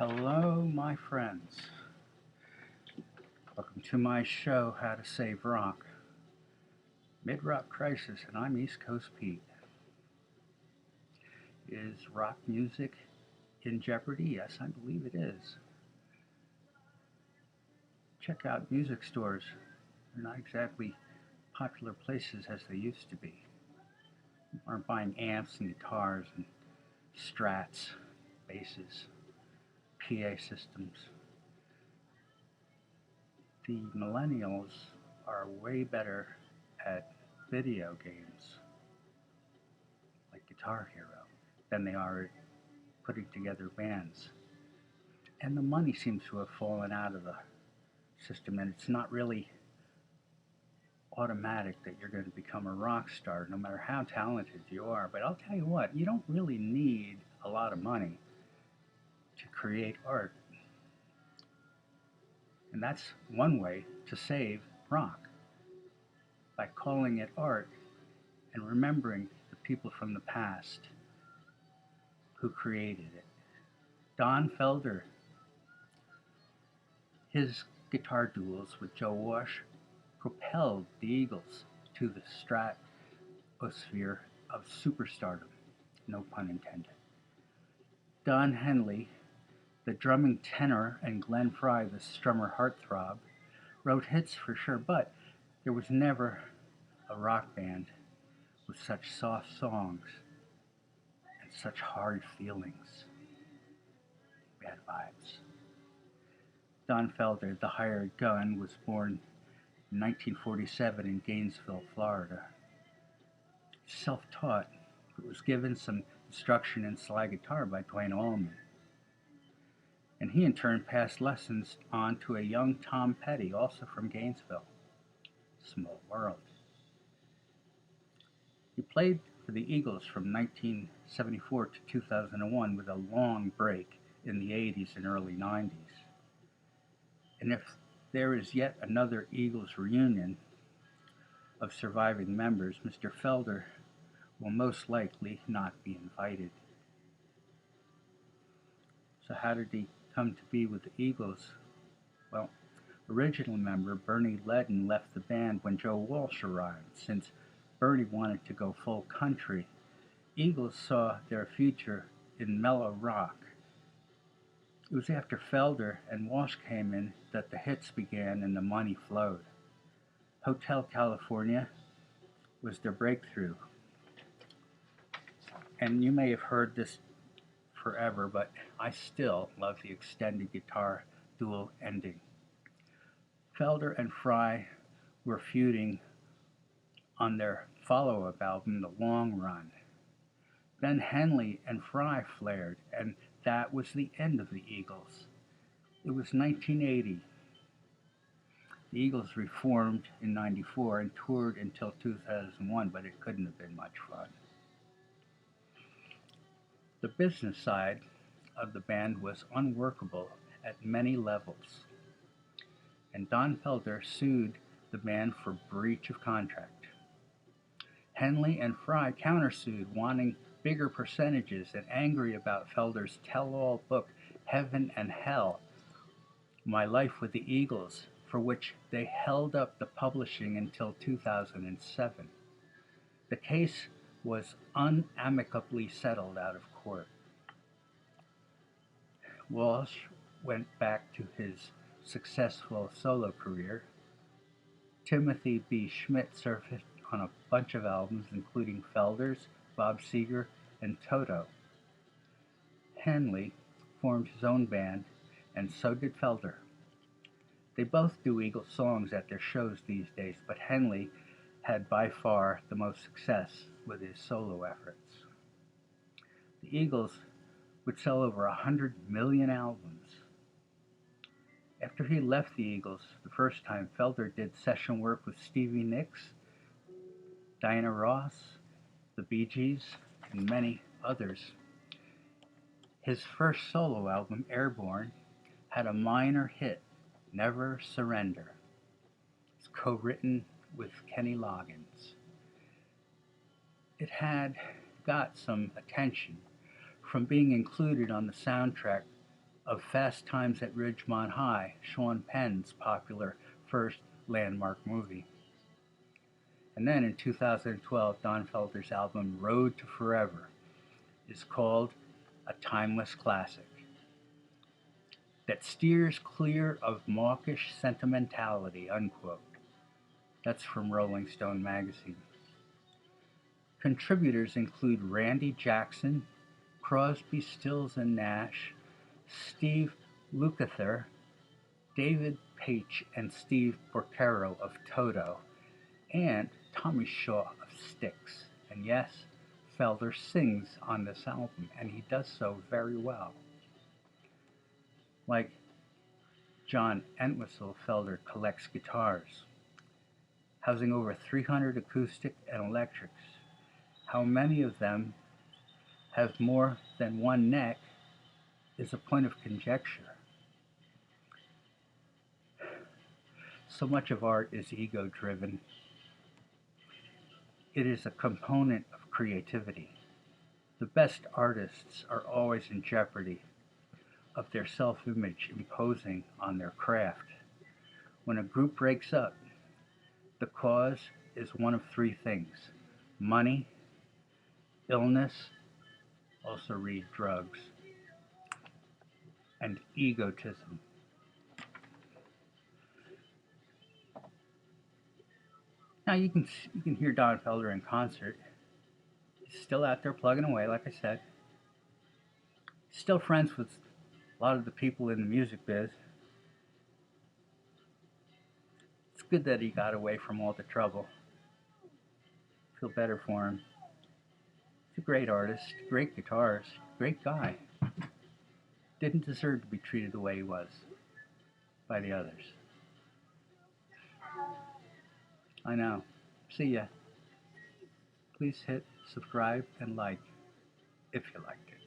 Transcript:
Hello, my friends. Welcome to my show, How to Save Rock. Mid-Rock Crisis, and I'm East Coast Pete. Is rock music in jeopardy? Yes, I believe it is. Check out music stores. They're not exactly popular places as they used to be. You aren't buying amps and guitars and strats, basses, PA systems. The millennials are way better at video games like Guitar Hero than they are at putting together bands. And the money seems to have fallen out of the system, and it's not really automatic that you're going to become a rock star no matter how talented you are. But I'll tell you what, you don't really need a lot of money to create art. And that's one way to save rock, by calling it art and remembering the people from the past who created it. Don Felder, his guitar duels with Joe Walsh propelled the Eagles to the stratosphere of superstardom, no pun intended. Don Henley, the drumming tenor, and Glenn Frey, the strummer heartthrob, wrote hits for sure, but there was never a rock band with such soft songs and such hard feelings, bad vibes. Don Felder, the hired gun, was born in 1947 in Gainesville, Florida. Self-taught, but was given some instruction in slide guitar by Dwayne Allman. And he in turn passed lessons on to a young Tom Petty, also from Gainesville. Small world. He played for the Eagles from 1974 to 2001 with a long break in the 80s and early 90s. And if there is yet another Eagles reunion of surviving members, Mr. Felder will most likely not be invited. So how did he come to be with the Eagles? Well, original member Bernie Ledden left the band when Joe Walsh arrived. Since Bernie wanted to go full country, Eagles saw their future in mellow rock. It was after Felder and Walsh came in that the hits began and the money flowed. Hotel California was their breakthrough. And you may have heard this forever, but I still love the extended guitar duel ending. Felder and Frey were feuding on their follow-up album, The Long Run. Then Henley and Frey flared, and that was the end of the Eagles. It was 1980. The Eagles reformed in 94 and toured until 2001, but it couldn't have been much fun. The business side of the band was unworkable at many levels, and Don Felder sued the band for breach of contract. Henley and Frey countersued, wanting bigger percentages and angry about Felder's tell-all book, Heaven and Hell, My Life with the Eagles, for which they held up the publishing until 2007. The case was unamicably settled out of court. Walsh went back to his successful solo career. Timothy B. Schmidt surfaced on a bunch of albums, including Felder's, Bob Seger, and Toto. Henley formed his own band, and so did Felder. They both do Eagles songs at their shows these days, but Henley had by far the most success with his solo efforts. The Eagles would sell over 100 million albums. After he left the Eagles the first time, Felder did session work with Stevie Nicks, Diana Ross, the Bee Gees, and many others. His first solo album, Airborne, had a minor hit, Never Surrender. It's co-written with Kenny Loggins. It had got some attention from being included on the soundtrack of Fast Times at Ridgemont High, Sean Penn's popular first landmark movie. And then in 2012, Don Felder's album Road to Forever is called a timeless classic that steers clear of mawkish sentimentality, unquote. That's from Rolling Stone magazine. Contributors include Randy Jackson, Crosby, Stills and Nash, Steve Lukather, David Paich and Steve Porcaro of Toto, and Tommy Shaw of Styx. And yes, Felder sings on this album, and he does so very well. Like John Entwistle, Felder collects guitars, housing over 300 acoustic and electrics. How many of them have more than one neck is a point of conjecture. So much of art is ego-driven. It is a component of creativity. The best artists are always in jeopardy of their self-image imposing on their craft. When a group breaks up, the cause is one of three things: money, illness, also read drugs, and egotism. Now you can hear Don Felder in concert. He's still out there plugging away, like I said. Still friends with a lot of the people in the music biz. It's good that he got away from all the trouble. Feel better for him. He's a great artist, great guitarist, great guy. Didn't deserve to be treated the way he was by the others. I know. See ya. Please hit subscribe and like if you liked it.